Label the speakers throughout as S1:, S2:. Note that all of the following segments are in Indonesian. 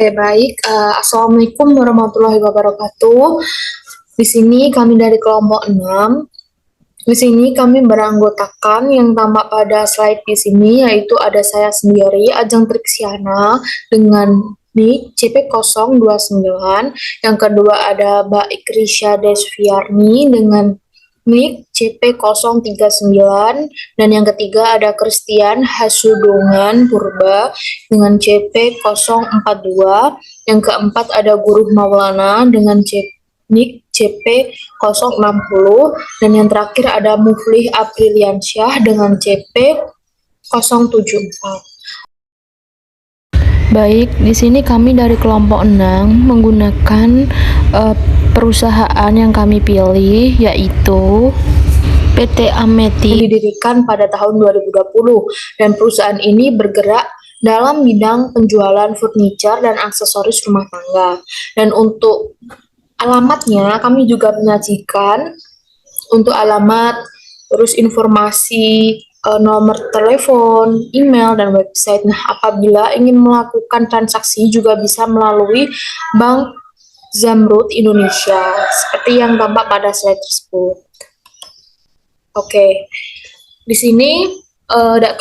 S1: Oke, baik. Assalamualaikum warahmatullahi wabarakatuh. Di sini kami dari kelompok 6. Di sini kami beranggotakan yang tampak pada slide di sini, yaitu ada saya sendiri, Ajeng Triksiana, dengan NIK CP029. Yang kedua ada Mbak Ikrisya Desviarni dengan NIK CP039. Dan yang ketiga ada Christian Hasudungan Purba dengan CP042. Yang keempat ada Guru Maulana dengan NIK CP060. Dan yang terakhir ada Muflih Apriliansyah dengan CP074.
S2: Baik, di sini kami dari kelompok 6 menggunakan perusahaan yang kami pilih, yaitu PT Ameti.
S1: Didirikan pada tahun 2020 dan perusahaan ini bergerak dalam bidang penjualan furniture dan aksesoris rumah tangga. Dan untuk alamatnya kami juga menyajikan untuk alamat, terus informasi, nomor telepon, email, dan website. Nah, apabila ingin melakukan transaksi juga bisa melalui Bank Zamrud Indonesia, seperti yang tampak pada slide tersebut. Oke, di sini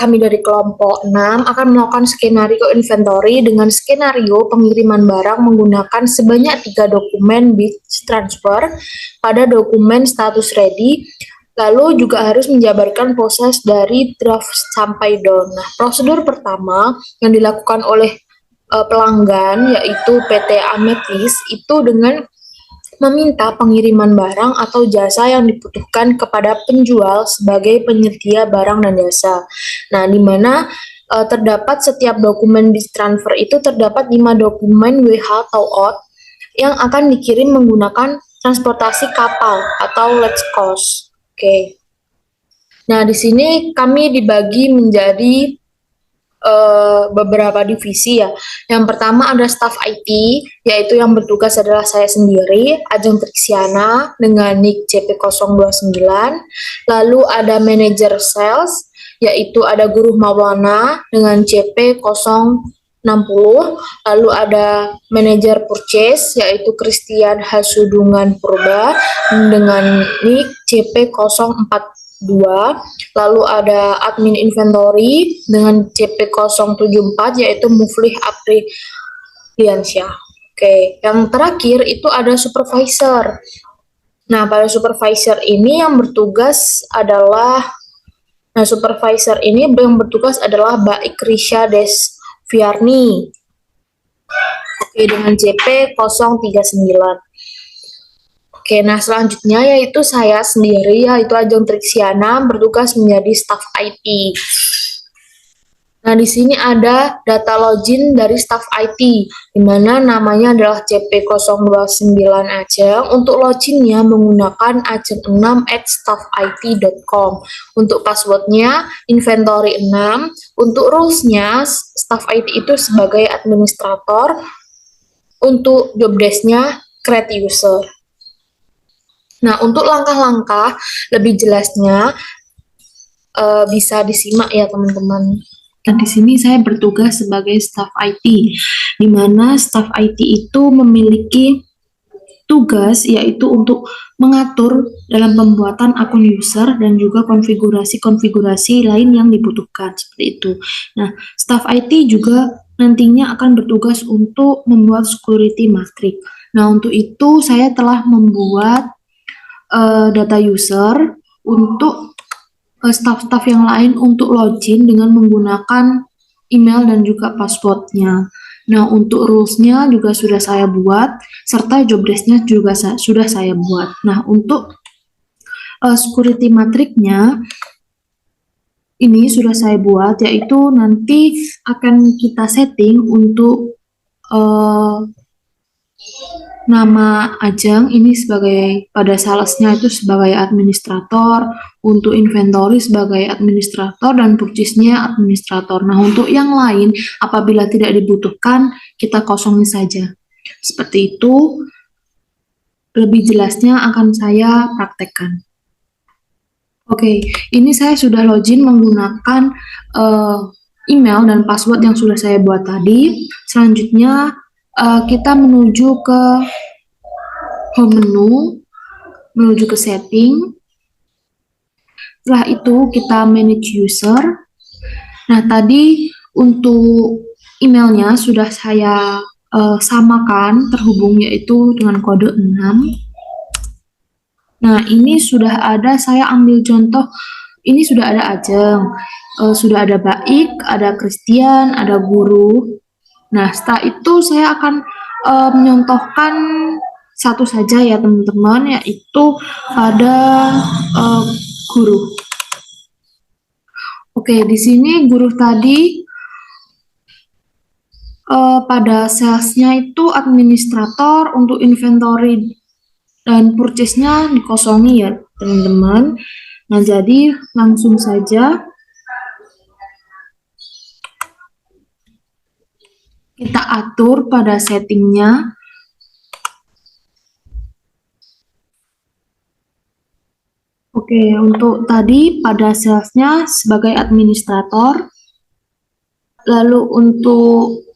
S1: kami dari kelompok 6 akan melakukan skenario inventory dengan skenario pengiriman barang menggunakan sebanyak 3 dokumen BIS transfer pada dokumen status ready. Lalu juga harus menjabarkan proses dari draft sampai down. Nah, prosedur pertama yang dilakukan oleh pelanggan yaitu PT Ametis itu dengan meminta pengiriman barang atau jasa yang dibutuhkan kepada penjual sebagai penyedia barang dan jasa. Nah, di mana terdapat setiap dokumen BIS transfer itu terdapat 5 dokumen WH atau OT yang akan dikirim menggunakan transportasi kapal atau let cost. Oke. Nah, di sini kami dibagi menjadi beberapa divisi ya. Yang pertama ada staff IT, yaitu yang bertugas adalah saya sendiri, Ajeng Triksiana dengan NIK CP029. Lalu ada manajer sales, yaitu ada Guru Maulana dengan CP060. Lalu ada manajer purchase, yaitu Christian Hasudungan Purba dengan NIK CP042. Lalu ada admin inventory dengan CP074 yaitu Muflih Apriliansyah. Oke, yang terakhir itu ada supervisor. Nah, pada supervisor ini yang bertugas adalah Mbak Ikrisya Desviarni. Oke, dengan CP039. Oke, nah selanjutnya yaitu saya sendiri, yaitu Ajeng Triksiana, bertugas menjadi staf IT. Nah, di sini ada data login dari staf IT, di mana namanya adalah CP029 Ajeng. Untuk loginnya menggunakan ajeng6@staffit.com. Untuk passwordnya inventory 6. Untuk rulesnya staf IT itu sebagai administrator. Untuk job desk-nya create user. Nah, untuk langkah-langkah lebih jelasnya bisa disimak ya teman-teman. Dan di sini saya bertugas sebagai staff IT, di mana staff IT itu memiliki tugas yaitu untuk mengatur dalam pembuatan akun user dan juga konfigurasi-konfigurasi lain yang dibutuhkan seperti itu. Nah, staff IT juga nantinya akan bertugas untuk membuat security matrix. Nah, untuk itu saya telah membuat data user untuk staff-staff yang lain untuk login dengan menggunakan email dan juga passwordnya. Nah, untuk rules-nya juga sudah saya buat, serta job desk-nya juga sudah saya buat. Nah, untuk security matrix-nya ini sudah saya buat, yaitu nanti akan kita setting untuk nama Ajeng ini sebagai pada salesnya itu sebagai administrator, untuk inventory sebagai administrator, dan purchase-nya administrator. Nah, untuk yang lain apabila tidak dibutuhkan kita kosongin saja. Seperti itu. Lebih jelasnya akan saya praktekkan. Oke, ini saya sudah login menggunakan email dan password yang sudah saya buat tadi. Selanjutnya kita menuju ke home menu, menuju ke setting. Setelah itu kita manage user. Nah, tadi untuk emailnya sudah saya samakan terhubung yaitu dengan kode 6. Nah, ini sudah ada, saya ambil contoh, ini sudah ada Ajeng, sudah ada Baik, ada Christian, ada Guru. Nah, setelah itu saya akan menyontohkan satu saja ya teman-teman, yaitu pada Guru. Oke, di sini Guru tadi pada salesnya itu administrator, untuk inventory dan purchase-nya dikosongi ya teman-teman. Nah, jadi langsung saja kita atur pada settingnya. Oke, untuk tadi pada salesnya sebagai administrator, lalu untuk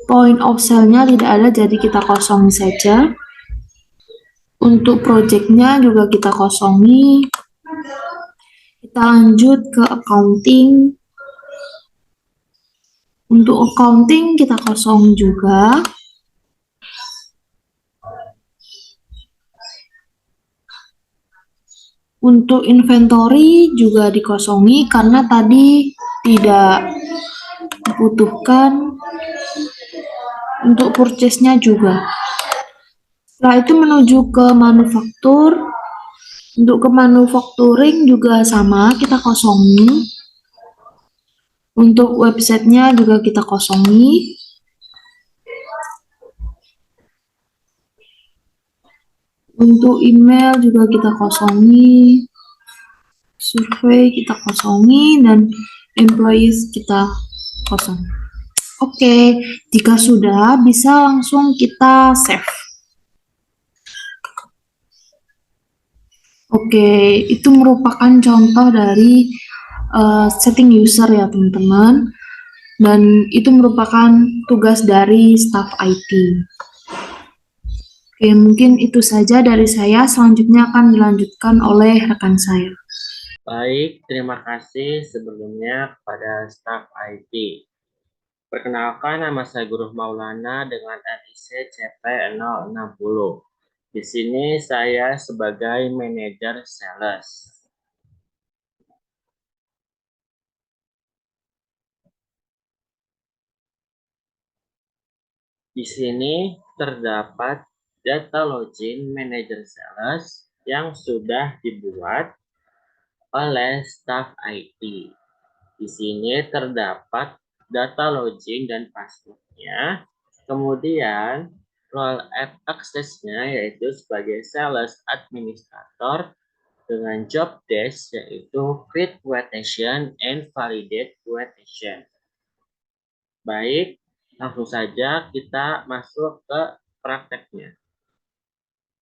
S1: point of sale-nya tidak ada, jadi kita kosong saja. Untuk project-nya juga kita kosongi. Kita lanjut ke accounting. Untuk accounting kita kosong juga. Untuk inventory juga dikosongi karena tadi tidak dibutuhkan. Untuk purchase-nya juga. Setelah itu menuju ke manufaktur. Untuk ke manufacturing juga sama, kita kosongi. Untuk website-nya juga kita kosongi. Untuk email juga kita kosongi. Survei kita kosongi, dan employees kita kosong. Oke, jika sudah bisa langsung kita save. Oke, itu merupakan contoh dari setting user ya teman-teman, dan itu merupakan tugas dari staff IT. Oke, mungkin itu saja dari saya. Selanjutnya akan dilanjutkan oleh rekan saya.
S3: Baik, terima kasih sebelumnya kepada staf IT. Perkenalkan, nama saya Guru Maulana dengan NIC CP060. Di sini saya sebagai manajer sales. Di sini terdapat data login manager sales yang sudah dibuat oleh staf IT. Di sini terdapat data login dan passwordnya. Kemudian role access-nya yaitu sebagai sales administrator dengan job desk yaitu create quotation and validate quotation. Baik, langsung saja kita masuk ke prakteknya.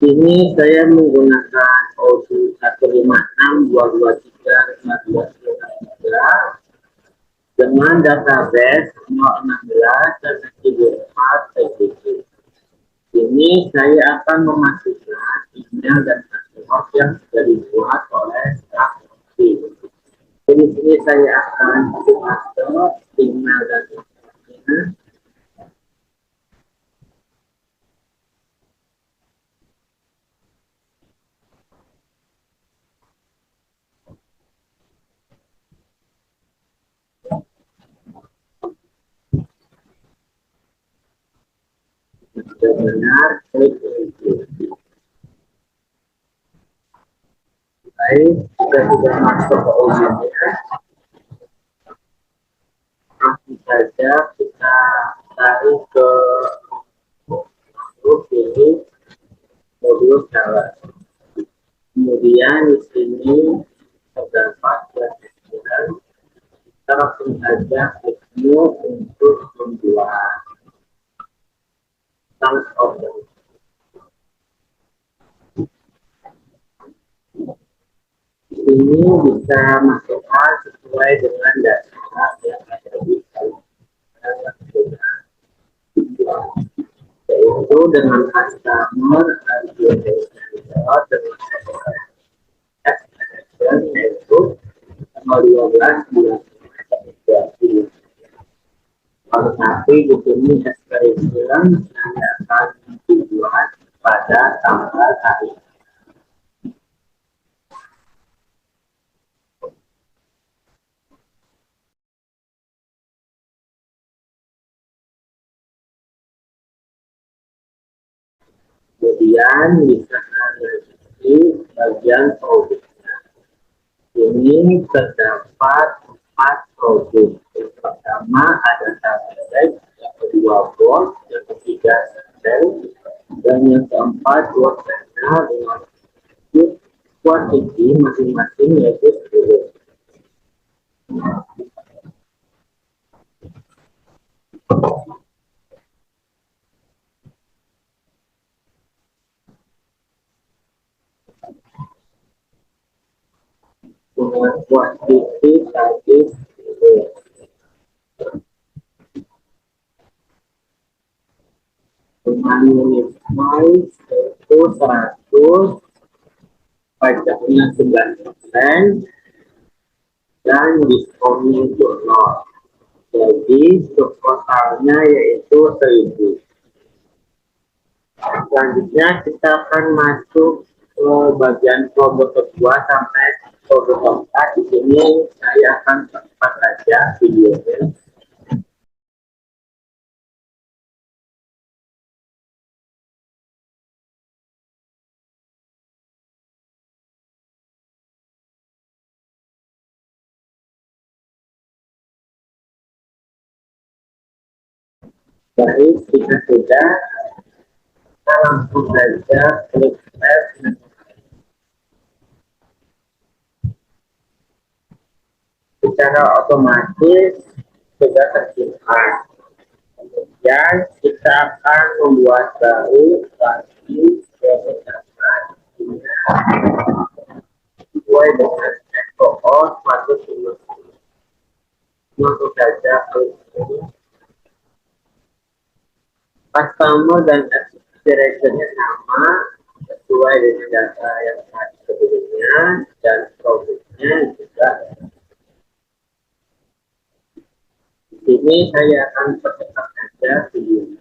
S3: Ini saya menggunakan Odoo 156.223.523 dengan database 016 dan 74 TCP. Ini saya akan memasukkan email dan password yang sudah dibuat oleh staff. Di sini saya akan masuk email dan passwordnya. Benar, klik review. Baik, kita sudah masuk ke ujungnya. Langsung saja kita tarik ke pilih modul sales. Kemudian di sini terdapat section. Kita langsung saja klik new untuk membuat sales order. Ini bisa masukkan sesuai dengan data yang ada di itu dengan customer dengan yaitu tanggal 12 bulan 2020. Kalau nanti di sini eksperimen akan dibuat pada tanggal hari. Kemudian bisa di bagian produknya. Ini terdapat 4 produk. Yang pertama ada tablet, yang kedua box, yang ketiga sandal, dan yang keempat dua panel dengan kuantiti masing-masing yaitu 10. Dengan kuantiti tadi 10. Dengan unit price yaitu 100, pajaknya 9%, dan diskonnya 0. Jadi totalnya yaitu 1000. Selanjutnya kita akan masuk ke bagian produk kedua sampai produk keempat. Di sini saya akan cepat saja videonya. Baik, kita sudah, kita langsung saja klik tab. Secara otomatis sudah tersimpan. Kemudian kita akan membuat baru lagi kebenaran sesuai dengan SOO 150. Langsung saja klik ini. Customer dan expirationnya sama sesuai dengan data yang sebelumnya, dan produknya juga. Di sini saya akan percepat saja video.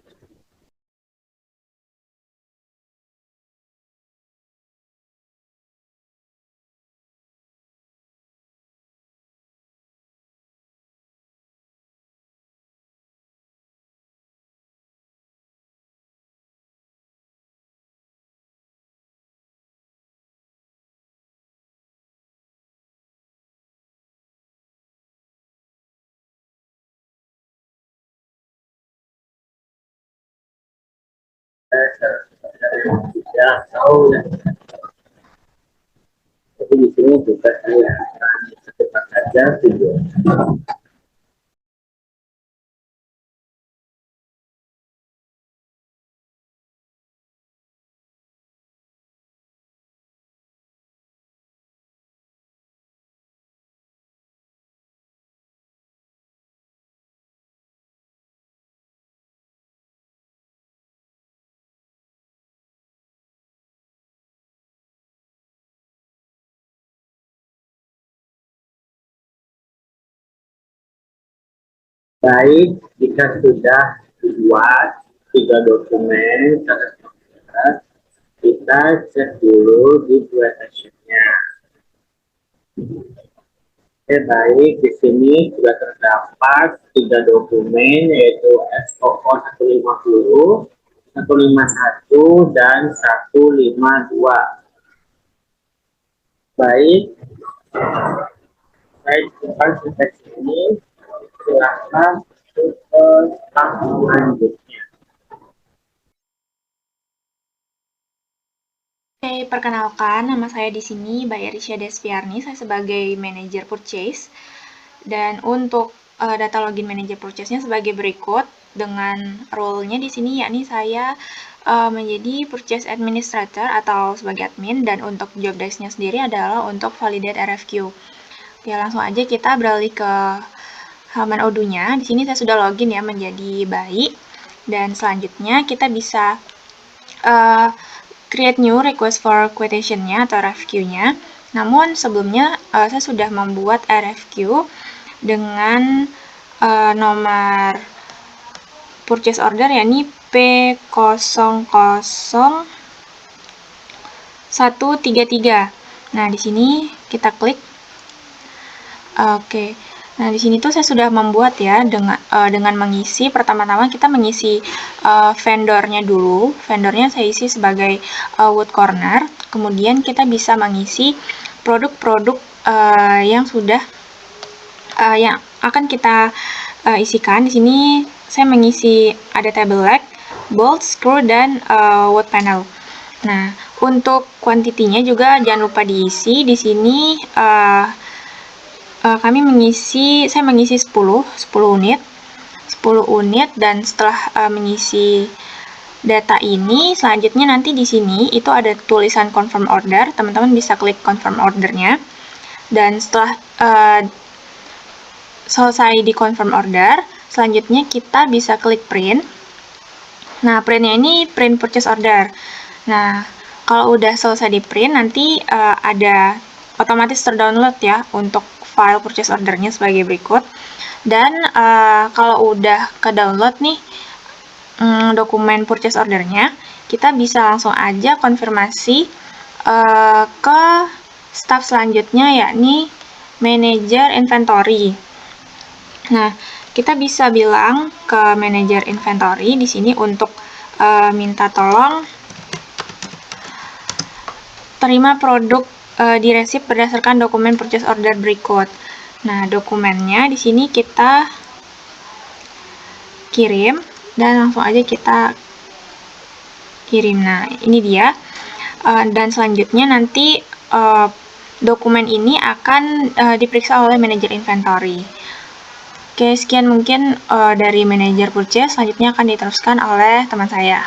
S3: Tidak tahu ya. Tapi di sini juga saya akan cepat saja video. Baik, jika sudah dibuat 3 dokumen, kita cek dulu di presentation-nya. Oke, baik, di sini sudah terdapat 3 dokumen yaitu SOO 150, 151, dan 152. Baik, saya cukupkan sampai sini. Silakan ke tahap selanjutnya.
S4: Oke, perkenalkan, nama saya di sini Mbak Irisya Desviarni, saya sebagai manajer purchase. Dan untuk data login manager purchase-nya sebagai berikut, dengan role-nya di sini yakni saya menjadi purchase administrator atau sebagai admin, dan untuk job desk-nya sendiri adalah untuk validate RFQ. Oke, langsung aja kita beralih ke halaman Odoo-nya. Di sini saya sudah login ya menjadi bayi, dan selanjutnya kita bisa create new request for quotation-nya atau RFQ-nya. Namun sebelumnya saya sudah membuat RFQ dengan nomor purchase order yakni P00133. Nah, di sini kita klik. Oke. Nah, di sini tuh saya sudah membuat ya dengan mengisi, pertama-tama kita mengisi vendornya dulu. Vendornya saya isi sebagai Wood Corner. Kemudian kita bisa mengisi produk-produk yang sudah yang akan kita isikan. Di sini saya mengisi ada table leg, bolt, screw, dan wood panel. Nah, untuk kuantitinya juga jangan lupa diisi. Di sini saya mengisi 10 unit, dan setelah mengisi data ini, selanjutnya nanti di sini itu ada tulisan confirm order. Teman-teman bisa klik confirm ordernya, dan setelah selesai di confirm order, selanjutnya kita bisa klik print. Nah, printnya ini print purchase order. Nah, kalau udah selesai di print, nanti ada otomatis terdownload ya untuk file purchase ordernya sebagai berikut. Dan kalau udah ke download nih dokumen purchase ordernya, kita bisa langsung aja konfirmasi ke staf selanjutnya, yakni manajer inventory. Nah, kita bisa bilang ke manajer inventory di sini untuk minta tolong terima produk di resip berdasarkan dokumen purchase order berikut. Nah, dokumennya di sini kita kirim dan langsung aja kita kirim. Nah, ini dia. Dan selanjutnya nanti dokumen ini akan diperiksa oleh manajer inventory. Oke, sekian mungkin dari manajer purchase. Selanjutnya akan diteruskan oleh teman saya.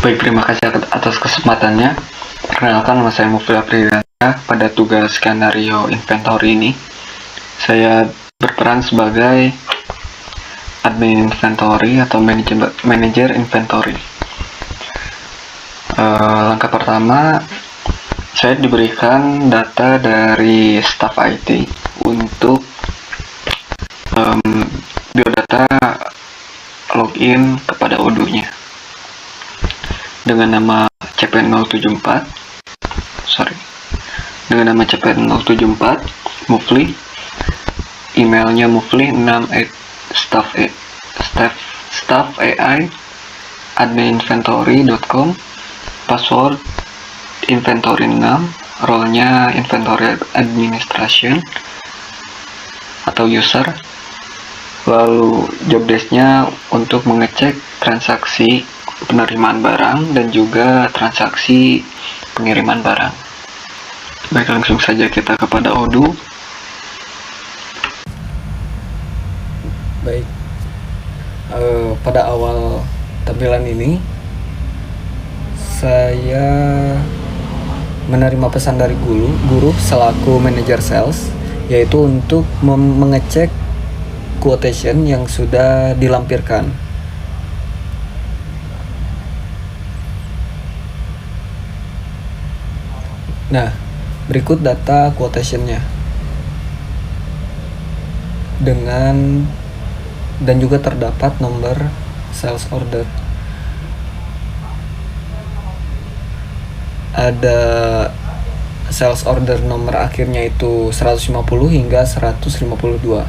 S5: Baik, terima kasih atas kesempatannya. Perkenalkan, nama saya Mufli Apriliana. Pada tugas skenario inventory ini, saya berperan sebagai admin inventory atau manager inventory. Langkah pertama, saya diberikan data dari staff IT untuk biodata login kepada Odoo-nya dengan nama CP074 Mufli, emailnya mufli6@staffai@admininventory.com, password inventory 6, role-nya inventory administration atau user, lalu job desk-nya untuk mengecek transaksi penerimaan barang dan juga transaksi pengiriman barang. Baik, langsung saja kita kepada Odoo.
S6: Baik, pada awal tampilan ini saya menerima pesan dari guru selaku manajer sales, yaitu untuk mengecek quotation yang sudah dilampirkan. Nah, berikut data quotation-nya dan juga terdapat nomor sales order. Ada sales order nomor akhirnya itu 150 hingga 152.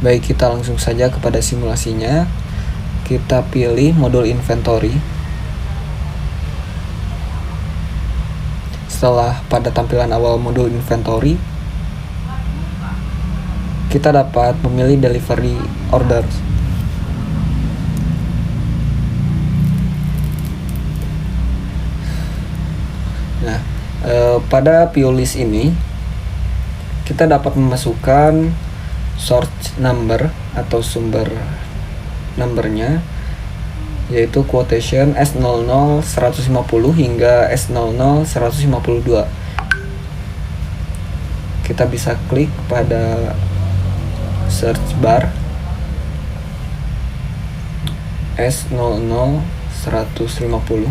S6: Baik, kita langsung saja kepada simulasinya. Kita pilih modul inventory. Setelah pada tampilan awal modul inventory, kita dapat memilih delivery order. Nah, pada view list ini kita dapat memasukkan source number atau sumber numbernya, yaitu quotation S00 150 hingga S00 152. kita bisa klik pada search bar S00 150.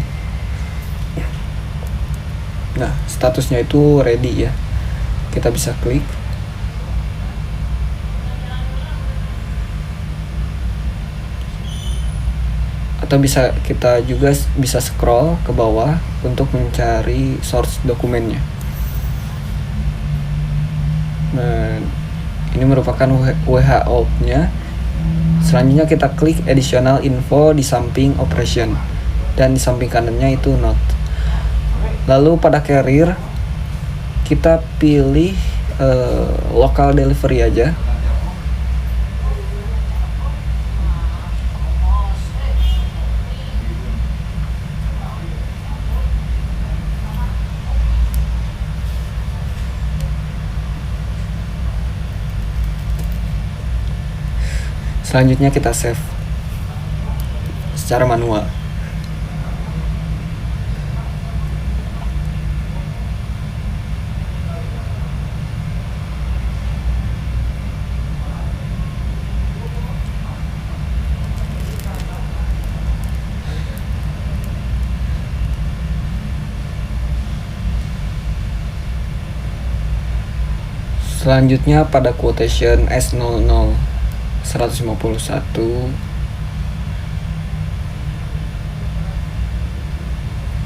S6: Nah, statusnya itu ready ya. Kita bisa klik. Atau kita juga bisa scroll ke bawah untuk mencari source dokumennya. Nah, ini merupakan WHO-nya. Selanjutnya kita klik additional info di samping operation dan di samping kanannya itu note. Lalu pada carrier kita pilih local delivery aja. Selanjutnya kita save secara manual. Selanjutnya pada quotation S00 151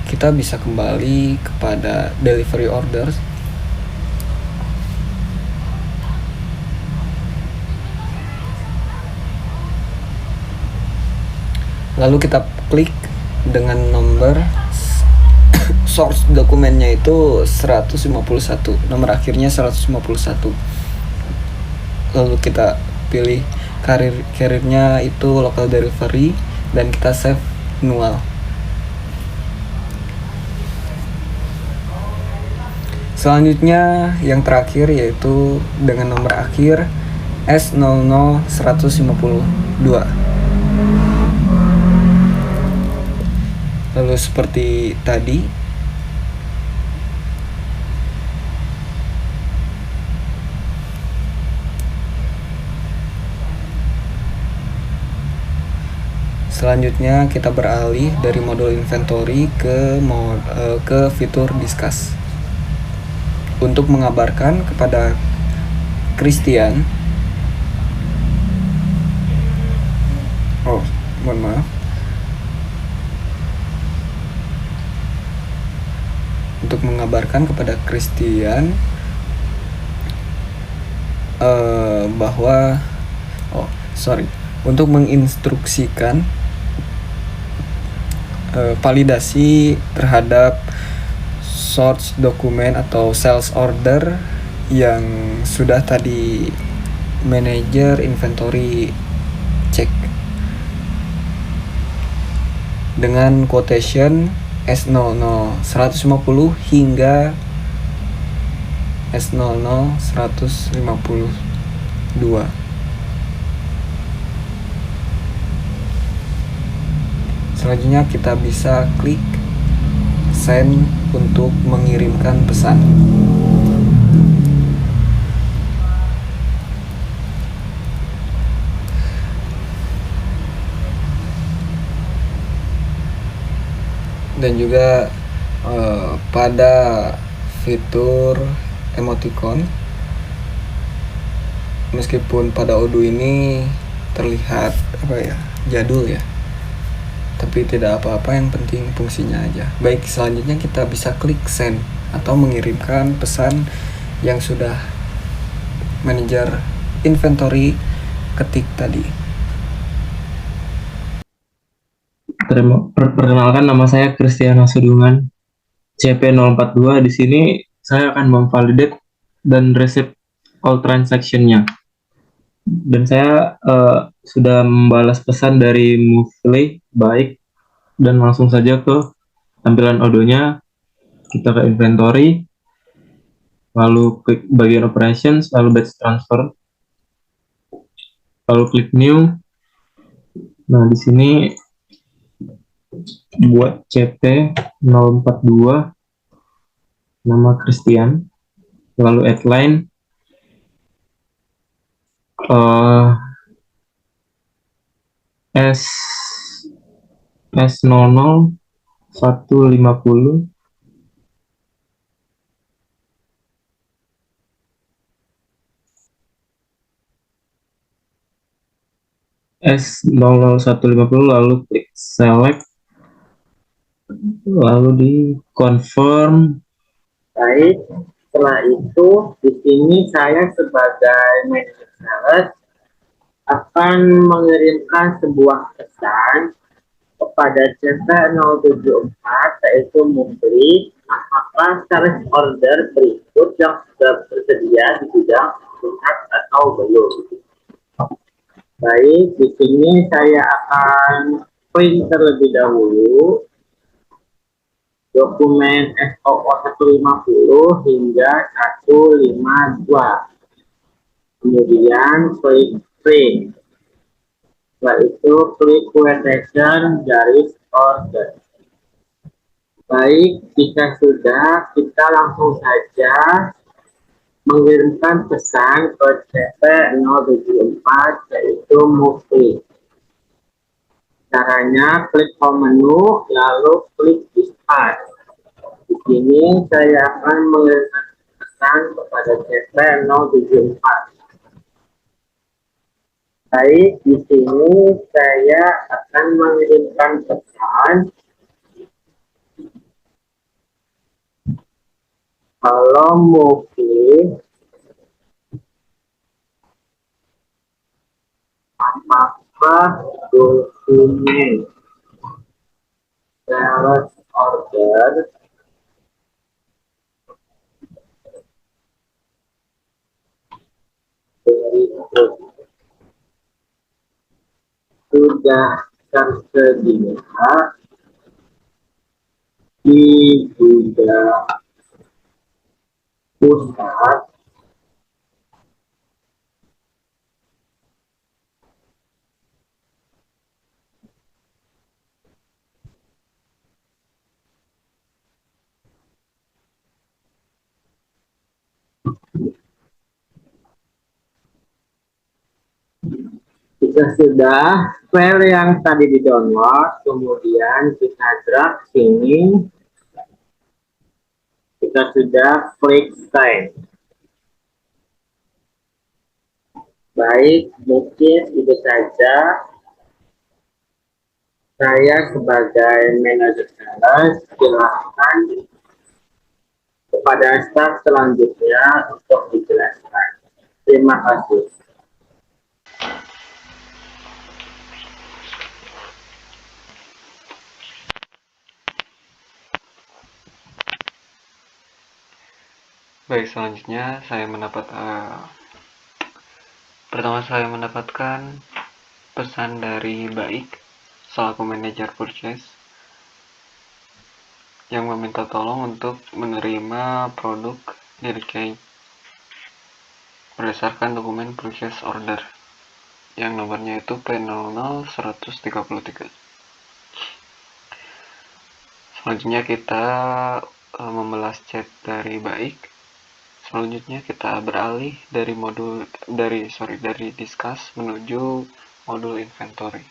S6: kita bisa kembali kepada delivery orders. Lalu kita klik dengan nomor source dokumennya itu 151, nomor akhirnya 151. Lalu kita pilih carrier-nya itu local delivery dan kita save manual. Selanjutnya yang terakhir yaitu dengan nomor akhir S00 152. Lalu seperti tadi, selanjutnya kita beralih dari modul inventory ke fitur discuss untuk mengabarkan kepada Christian. Mohon maaf. Untuk mengabarkan kepada Christian bahwa untuk menginstruksikan validasi terhadap source dokumen atau sales order yang sudah tadi manajer inventory cek dengan quotation S00 150 hingga S00 152. Selanjutnya kita bisa klik send untuk mengirimkan pesan. Dan juga pada fitur emoticon, meskipun pada Odoo ini terlihat jadul ya, tapi tidak apa-apa, yang penting fungsinya aja. Baik, selanjutnya kita bisa klik send atau mengirimkan pesan yang sudah manajer inventory ketik tadi.
S7: Perkenalkan, nama saya Christian Sudungan, CP042. Di sini saya akan memvalidate dan receive all transaction-nya. Dan saya sudah membalas pesan dari Movely, baik, dan langsung saja ke tampilan Odoo-nya. Kita ke inventory, lalu klik bagian operations, lalu batch transfer, lalu klik new. Nah, di sini buat CP042 nama Christian, lalu add line, eh S S00 150 S00 150, lalu klik select, lalu di confirm.
S3: Baik, setelah itu di sini saya sebagai manajer sales akan mengirimkan sebuah pesan kepada CP074, yaitu membeli apakah sales order berikut yang sudah tersedia di bidang lihat atau belum. Baik, di sini saya akan print terlebih dahulu dokumen SOO 150 hingga 152. Kemudian klik print. Setelah itu klik quotation garis order. Baik, jika sudah, kita langsung saja mengirimkan pesan ke CP074, yaitu move. Caranya klik home menu, lalu klik dispatch. Di sini saya akan mengirimkan pesan kepada CP074. Baik, di sini saya akan mengirimkan pesan. Kalau mungkin apakah dokumen sales order berikut sudah tersedia di gudang pusat jika sudah file yang tadi di download, kemudian kita drag sini, kita sudah klik save. Baik, mungkin itu saja saya sebagai manajer sales. Silahkan kepada staf selanjutnya untuk dijelaskan. Terima kasih.
S5: Baik, selanjutnya pertama saya mendapatkan pesan dari Baik selaku manajer purchase yang meminta tolong untuk menerima produk Dirkey berdasarkan dokumen purchase order yang nomornya itu P00133. Selanjutnya kita membalas chat dari Baik. Selanjutnya kita beralih dari discuss menuju modul inventory.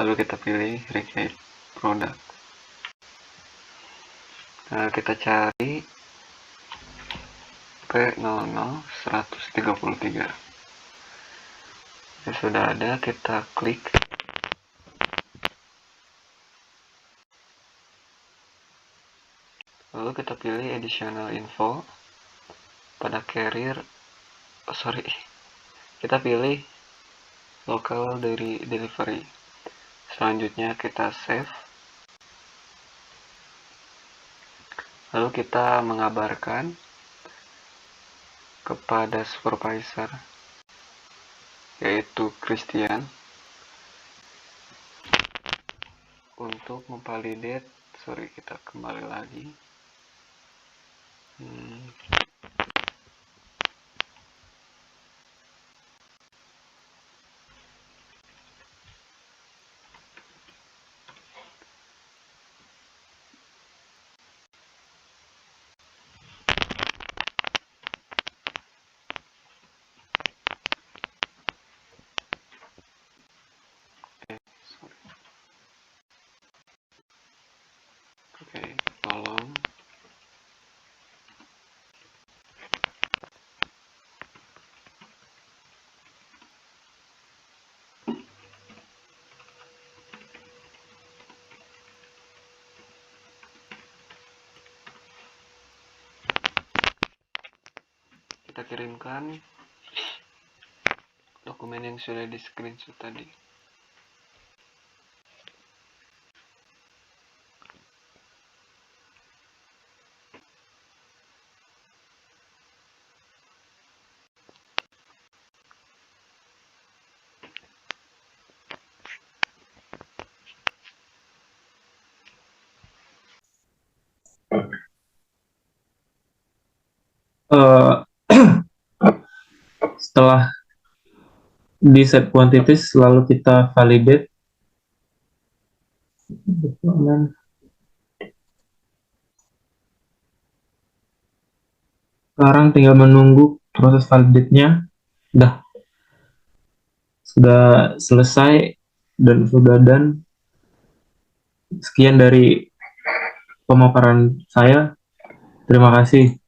S5: Lalu kita pilih recreate product. Nah, kita cari P00133. Jika sudah ada, kita klik. Lalu kita pilih additional info pada carrier. Kita pilih local dari delivery. Selanjutnya kita save. Lalu kita mengabarkan kepada supervisor, yaitu Christian, untuk memvalidate. Kita kembali lagi. kita kirimkan dokumen yang sudah di screenshot tadi.
S7: Eh, Setelah di set quantities lalu kita validate. Sekarang tinggal menunggu proses validate-nya. Sudah selesai dan sudah done. Sekian dari pemaparan saya. Terima kasih.